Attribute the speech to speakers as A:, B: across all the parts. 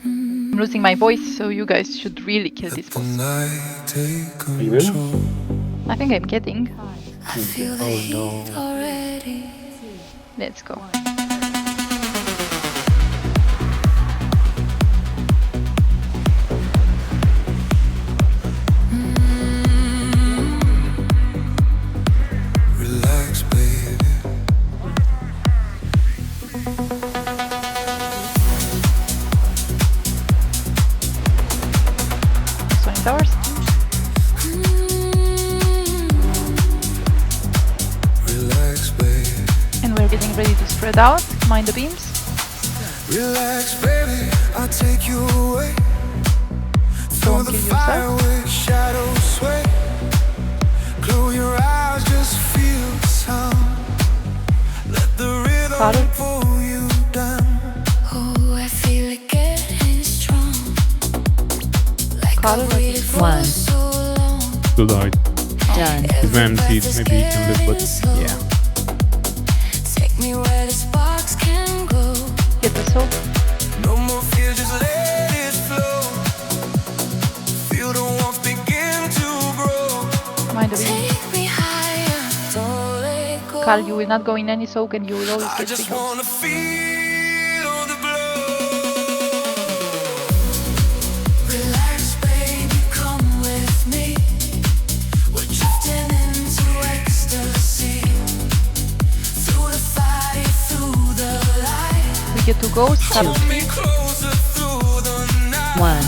A: I'm losing my voice, so you guys should really kill this boss.
B: You will?
A: I think I'm getting.
B: Oh no.
A: Let's go.
C: Relax, baby.
A: 20 hours.
C: Relax, baby.
A: And we're getting ready to spread out. Mind the beams.
C: Relax, baby. I'll take you away. Through
A: Don't
C: the
A: kill
C: fire
A: yourself.
C: where shadows sway. Close your eyes, just feel the sound. Let the
A: Got
C: rhythm
A: it.
C: pull you down.
D: Oh, I feel it getting strong. Like
A: Got
D: I've
A: it.
D: waited for
E: One.
D: so long.
B: Still died.
E: Done.
B: His VMC, maybe he can live, but yeah.
D: Take me where the sparks can go.
A: Get the soul.
C: No more fear, just let it flow. Feel the warmth begin to grow.
A: Mind the beams.
D: Take me higher, don't let go.
A: Carl, you will not go in any soak and you will always
C: I
A: get
C: just
A: signals.
C: wanna feel the blow. Relax, baby, come with me. We're drifting into ecstasy. Through the fire, through the light.
A: We get to go. Stop.
C: Hold me closer through the night.
E: One.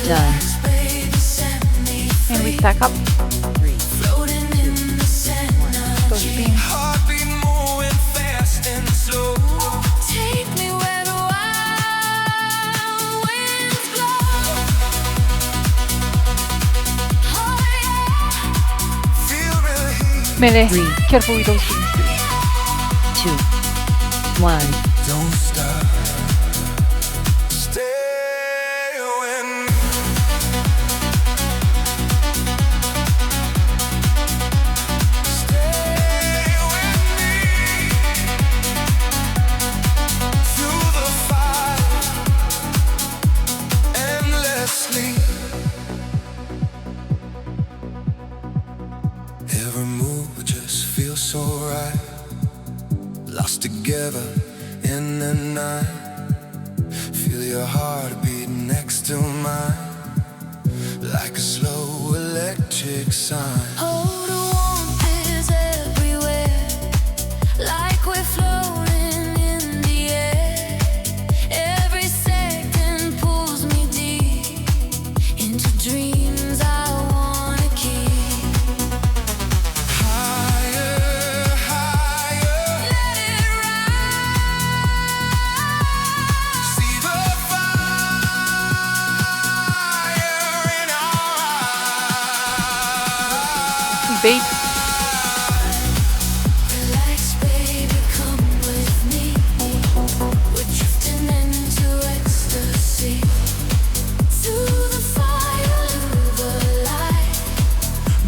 E: Done.
C: Baby, set me
A: And we
C: free.
A: stack up.
C: Floating in the
A: Those
C: synergy.
A: beams.
C: Heartbeat moving fast and slow.
D: Take me where the wild winds blow. Oh yeah.
C: Feel the heat.
A: Melee.
E: Three.
A: Careful with those beams, please.
E: 2. 1.
C: Don't stop. Stay with me. Stay with me. Through the fire, endlessly. Every move just feels so right. Lost together in the night. Feel your heart beat next to mine. Like a slow electric sign.
D: Oh, the warmth is everywhere. Like we're floating in the air. Every second pulls me deep into dreams I wanna keep.
C: Higher, higher.
D: Let it rise.
C: See the fire in our eyes.
A: We bait.
D: Relax, baby, come with me. We're drifting into ecstasy. Through the fire, through the light.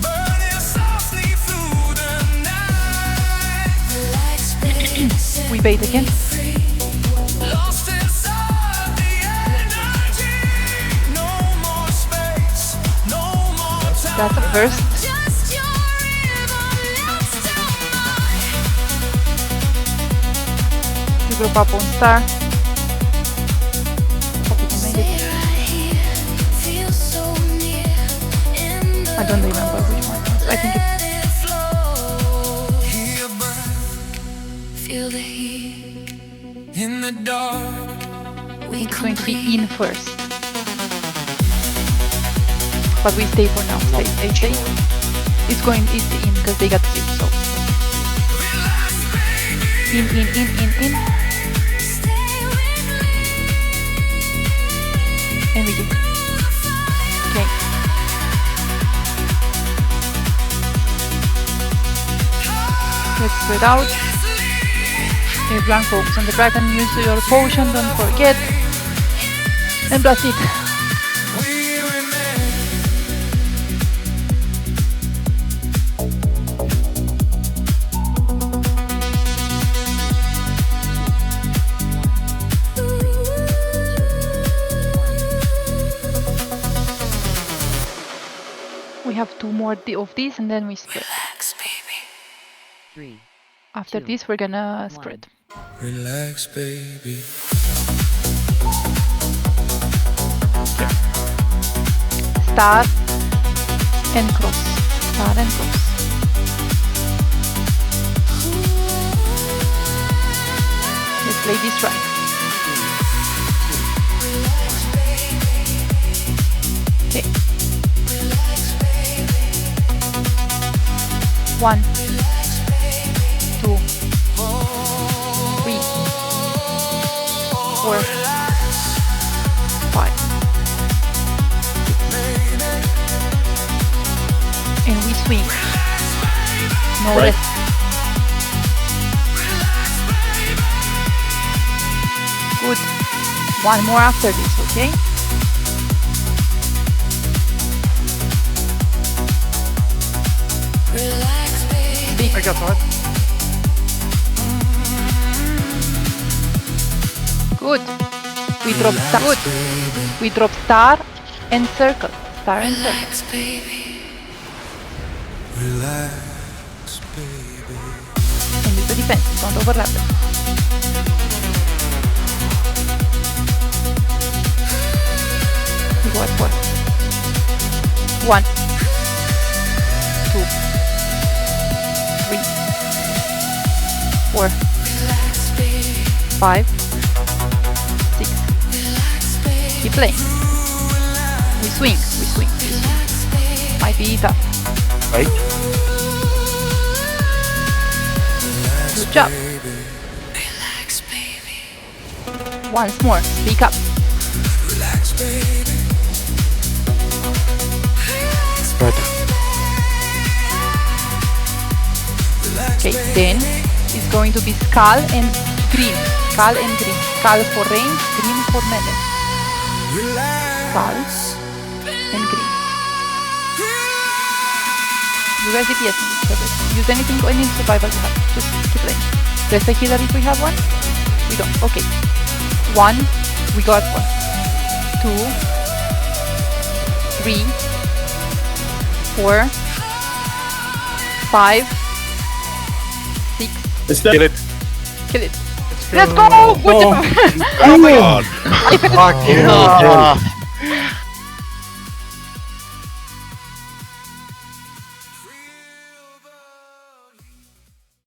C: Burning softly through the night.
D: Relax, baby, set
A: We bait again.
D: me free.
C: Lost inside the energy. No more space, no more time.
A: That's a first.
D: Just your rhythm next to mine.
A: We group up on star. Hope we can make it.
D: Stay right here, feel so near. In the
A: I don't remember which one it was. I think it's
D: let it flow.
C: Hear your breath
D: Feel the heat.
C: in the dark.
D: We
A: going to be
D: complete.
A: in first. But we stay for now. Stay, stay, stay. It's going easy in because they got sleep, so.
C: Relax, baby.
A: In.
D: Stay with me.
A: And we did. Okay. Let's spread out. Everyone focus on the dragon, use your potion, don't forget. And that's it.
C: We remain.
A: 2 more of these and then we spread.
E: 3,
A: After
E: 2,
A: this, we're gonna
E: 1.
A: spread.
C: Relax, baby.
A: Star and cross. Star and cross. Let's play this right. Okay. 1, 2, 3, 4, 5. And we swing. No
F: Right.
A: rest. Good. One more after this, okay? Speak.
F: I got that.
A: Good. We drop star. Good. We drop star and circle. Star and circle.
C: Relax, baby.
A: And use the defense. Don't overlap them. We go at 4. 1, 2, 3, 4, 5, 6. Keep playing. We swing. We swing. We swing. Might be tough.
F: Right.
A: Good job. Once more. Speak up.
B: Right.
A: Okay, then it's going to be skull and green. Skull and green. Skull for range, green for melee. Skull and green. You guys DPS me. Use anything, any survival you have. Just keep playing. There's a healer if we have one. We don't. Okay. 1. We got 1. 2. 3. 4. 5. 6.
F: Let's kill it.
A: Kill it. Let's go! Good job!
F: Oh my god.
A: I felt
B: Fuck you.